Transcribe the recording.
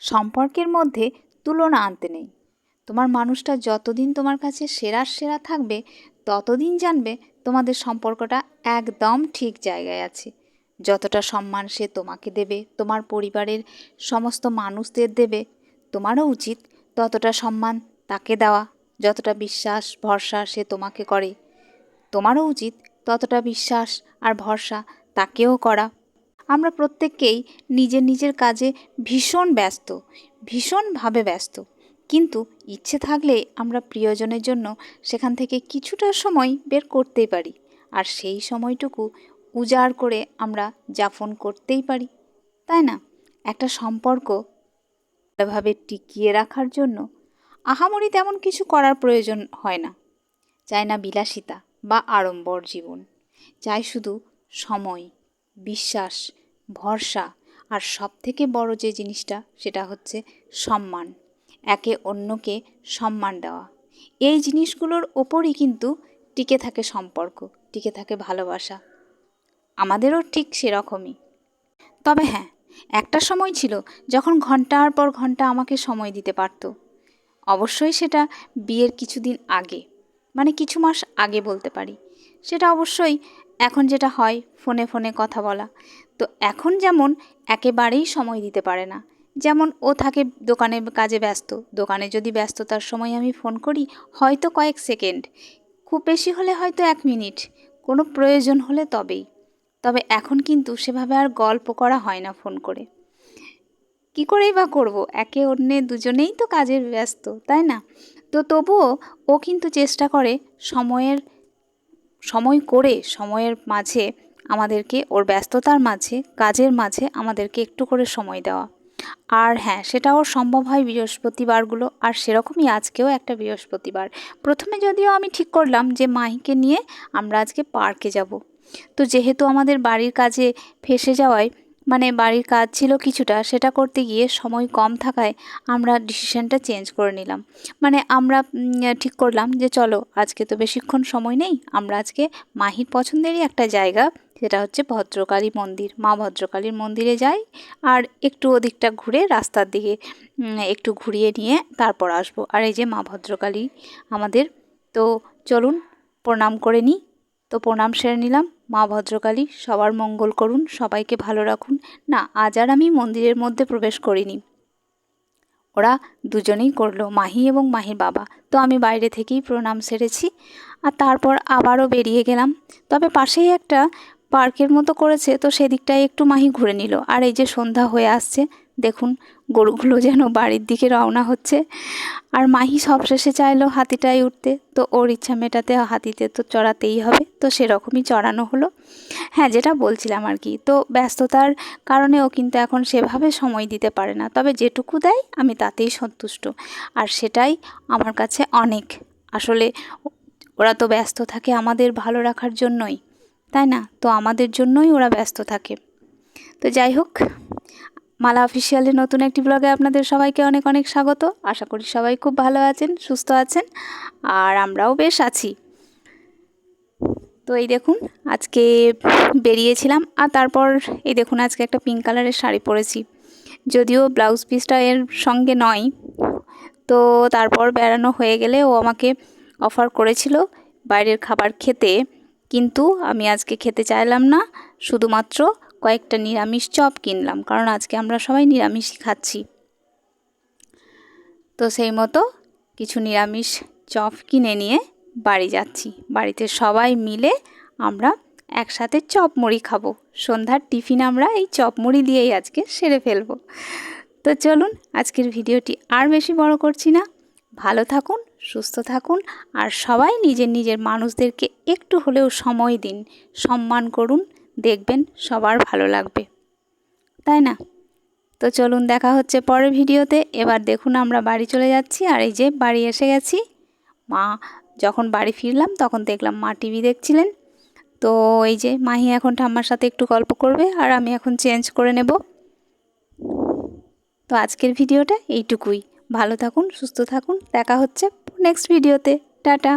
সম্পর্কের মধ্যে তুলনা আনতে নেই। তোমার মানুষটা যতদিন তোমার কাছে সেরার সেরা থাকবে ততদিন জানবে তোমাদের সম্পর্কটা একদম ঠিক জায়গায় আছে। যতটা সম্মান সে তোমাকে দেবে, তোমার পরিবারের সমস্ত মানুষদের দেবে, তোমারও উচিত ততটা সম্মান তাকে দেওয়া। যতটা বিশ্বাস ভরসা সে তোমাকে করে, তোমারও উচিত ততটা বিশ্বাস আর ভরসা তাকেও করা। আমরা প্রত্যেককেই নিজের নিজের কাজে ভীষণভাবে ব্যস্ত, কিন্তু ইচ্ছে থাকলে আমরা প্রিয়জনের জন্য সেখান থেকে কিছুটা সময় বের করতেই পারি, আর সেই সময়টুকু উজাড় করে আমরা যাপন করতেই পারি, তাই না? একটা সম্পর্ক ভালোভাবে টিকিয়ে রাখার জন্য আহামরি তেমন কিছু করার প্রয়োজন হয় না। চাই না বিলাসিতা বা আড়ম্বর জীবন, চাই শুধু সময়, বিশ্বাস, ভরসা, আর সবথেকে বড় যে জিনিসটা সেটা হচ্ছে সম্মান। একে অন্যকে সম্মান দেওয়া। এই জিনিসগুলোর ওপরই কিন্তু টিকে থাকে সম্পর্ক, টিকে থাকে ভালোবাসা। আমাদেরও ঠিক সেরকমই। তবে হ্যাঁ, একটা সময় ছিল যখন ঘন্টার পর ঘন্টা আমাকে সময় দিতে পারত। অবশ্যই সেটা বিয়ের কিছুদিন আগে, মানে কিছু মাস আগে বলতে পারি। সেটা অবশ্যই এখন যেটা হয় ফোনে ফোনে কথা বলা। তো এখন যেমন একেবারেই সময় দিতে পারে না। যেমন ও থাকে দোকানের কাজে ব্যস্ত, দোকানে যদি ব্যস্ততার সময় আমি ফোন করি হয়তো কয়েক সেকেন্ড, খুব বেশি হলে হয়তো 1 মিনিট, কোনো প্রয়োজন হলে তবেই। তবে এখন কিন্তু সেভাবে আর গল্প করা হয় না ফোন করে। কি করেই বা করব, একে অন্যে দুজনেই তো কাজের ব্যস্ত, তাই না? তো তবুও ও কিন্তু চেষ্টা করে সময়ের মাঝে আমাদেরকে, ওর ব্যস্ততার মাঝে, কাজের মাঝে আমাদেরকে একটু করে সময় দেওয়া। আর হ্যাঁ, সেটা ওর সম্ভব হয় বৃহস্পতিবারগুলো, আর সেরকমই আজকেও একটা বৃহস্পতিবার। প্রথমে যদিও আমি ঠিক করলাম যে মাহিকে নিয়ে আমরা আজকে পার্কে যাব। তো যেহেতু আমাদের বাড়ির কাজে ফেঁসে যাওয়ায়, মানে বাড়ির কাজ ছিল কিছুটা, সেটা করতে গিয়ে সময় কম থাকায় আমরা ডিসিশনটা চেঞ্জ করে নিলাম। মানে আমরা ঠিক করলাম যে চলো আজকে তো বেশিক্ষণ সময় নেই, আমরা আজকে মাহির পছন্দেরই একটা জায়গা, সেটা হচ্ছে ভদ্রকালী মন্দির, মা ভদ্রকালীর মন্দিরে যাই, আর একটু ওদিকটা ঘুরে রাস্তার দিকে একটু ঘুরিয়ে নিয়ে তারপর আসবো। আর এই যে মা ভদ্রকালী আমাদের, তো চলুন প্রণাম করে নিই। তো প্রণাম সেরে নিলাম। মা ভদ্রকালী সবার মঙ্গল করুন, সবাইকে ভালো রাখুন। না, আজ আর আমি মন্দিরের মধ্যে প্রবেশ করিনি, ওরা দুজনেই করলো, মাহি এবং মাহির বাবা। তো আমি বাইরে থেকেই প্রণাম সেরেছি, আর তারপর আবারও বেরিয়ে গেলাম। তবে পাশেই একটা পার্কের মতো করেছে, তো সেদিকটায় একটু মাহি ঘুরে নিল। আর এই যে সন্ধ্যা হয়ে আসছে, দেখুন গরুগুলো যেন বাড়ির দিকে রওনা হচ্ছে। আর মাহি সবশেষে চাইলো হাতিটায় উঠতে, তো ওর ইচ্ছা মেটাতে হাতিতে তো চড়াতেই হবে, তো সেরকমই চড়ানো হলো। হ্যাঁ, যেটা বলছিলাম আর কি, তো ব্যস্ততার কারণে ও কিন্তু এখন সেভাবে সময় দিতে পারে না, তবে যেটুকু দেয় আমি তাতেই সন্তুষ্ট, আর সেটাই আমার কাছে অনেক। আসলে ওরা তো ব্যস্ত থাকে আমাদের ভালো রাখার জন্যই, তাই না? তো আমাদের জন্যই ওরা ব্যস্ত থাকে। তো যাই হোক, মালা অফিসিয়ালের নতুন একটি ব্লগে আপনাদের সবাইকে অনেক অনেক স্বাগত। আশা করি সবাই খুব ভালো আছেন, সুস্থ আছেন, আর আমরাও বেশ আছি। তো এই দেখুন আজকে বেরিয়েছিলাম, আর তারপর এই দেখুন আজকে একটা পিঙ্ক কালারের শাড়ি পরেছি, যদিও ব্লাউজ পিসটা এর সঙ্গে নয়। তো তারপর বেড়ানো হয়ে গেলে ও আমাকে অফার করেছিল বাইরের খাবার খেতে, কিন্তু আমি আজকে খেতে চাইলাম না, শুধুমাত্র কয়েকটা নিরামিষ চপ কিনলাম, কারণ আজকে আমরা সবাই নিরামিষই খাচ্ছি। তো সেই মতো কিছু নিরামিষ চপ কিনে নিয়ে বাড়ি যাচ্ছি। বাড়িতে সবাই মিলে আমরা একসাথে চপ মুড়ি খাবো। সন্ধ্যার টিফিন আমরা এই চপ মুড়ি দিয়েই আজকে সেরে ফেলবো। তো চলুন আজকের ভিডিওটি আর বেশি বড় করছি না। ভালো থাকুন, সুস্থ থাকুন, আর সবাই নিজের নিজের মানুষদেরকে একটু হলেও সময় দিন, সম্মান করুন, দেখবেন সবার ভালো লাগবে, তাই না? তো চলুন দেখা হচ্ছে পরের ভিডিওতে। এবার দেখুন আমরা বাড়ি চলে যাচ্ছি, আর এই যে বাড়ি এসে গেছি। মা যখন বাড়ি ফিরলাম তখন দেখলাম মা টিভি দেখছিলেন। তো এই যে মাহি এখন ঠাম্মার সাথে একটু গল্প করবে, আর আমি এখন চেঞ্জ করে নেব। তো আজকের ভিডিওটা এইটুকুই। ভালো থাকুন, সুস্থ থাকুন, দেখা হচ্ছে নেক্সট ভিডিওতে। টাটা।